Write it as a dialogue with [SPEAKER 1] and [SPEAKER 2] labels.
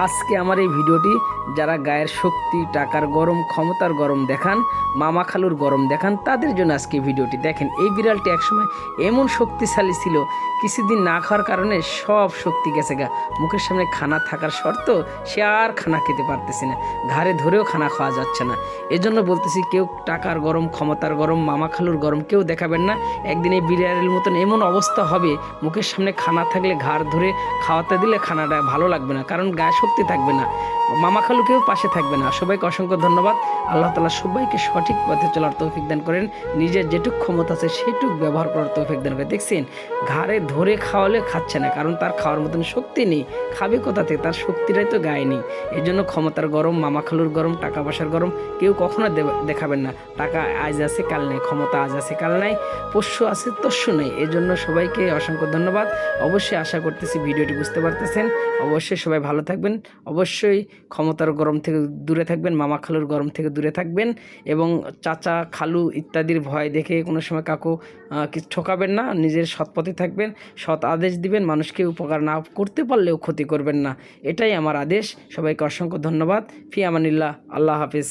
[SPEAKER 1] আজকে আমার এই ভিডিওটি যারা গায়ের শক্তি, টাকার গরম, ক্ষমতার গরম দেখান, মামা খালুর গরম দেখান, তাদের জন্য আজকে ভিডিওটি দেখেন। এই বিড়ালটি একসময় এমন শক্তিশালী ছিল, কিছুদিন না খাওয়ার কারণে সব শক্তি গেছে গা। মুখের সামনে খানা থাকার শর্ত সে আর খানা খেতে পারতেছে না, ঘাড়ে ধরেও খানা খাওয়া যাচ্ছে না। এজন্য বলতেছি, কেউ টাকার গরম, ক্ষমতার গরম, মামা খালুর গরম কেউ দেখাবেন না। একদিন এই বিড়ালের মতন এমন অবস্থা হবে, মুখের সামনে খানা থাকলে ঘাড় ধরে খাওয়াতে দিলে খানাটা ভালো লাগবে না, কারণ গায়ে শক্তি থাকবে না, মামা খালুকেও পাশে থাকবে না। সবাইকে অসংখ্য ধন্যবাদ। আল্লাহ তাআলা সবাইকে সঠিক পথে চলার তৌফিক দান করেন, নিজের যেটুক ক্ষমতা আছে সেটুক ব্যবহার করার তৌফিক দান করেন। দেখছেন, ঘাড়ে ধরে খাওয়ালে খাচ্ছে না, কারণ তার খাওয়ার মতন শক্তি নেই। খাবে কোথা থেকে? তার শক্তিটাই তো গায়ে নেই। এই জন্য ক্ষমতার গরম, মামা খালুর গরম, টাকা পয়সার গরম কেউ কখনো দেখাবেন না। টাকা আজ আছে কাল নেই, ক্ষমতা আজ আছে কাল নাই, পরশু আছে তরশু নেই। এই জন্য সবাইকে অসংখ্য ধন্যবাদ। অবশ্যই আশা করতেছি ভিডিওটি বুঝতে পারতেছেন। অবশ্যই সবাই ভালো থাকবেন। অবশ্যই ক্ষমতার গরম থেকে দূরে থাকবেন, মামা খালুর গরম থেকে দূরে থাকবেন, এবং চাচা, খালু ইত্যাদির ভয় দেখে কোনো সময় কাকু ঠকাবেন না। নিজের সৎ পথে থাকবেন, সৎ আদেশ দিবেন, মানুষকে উপকার না করতে পারলেও ক্ষতি করবেন না। এটাই আমার আদেশ। সবাইকে অসংখ্য ধন্যবাদ। ফি আমানিল্লাহ। আল্লাহ হাফিজ।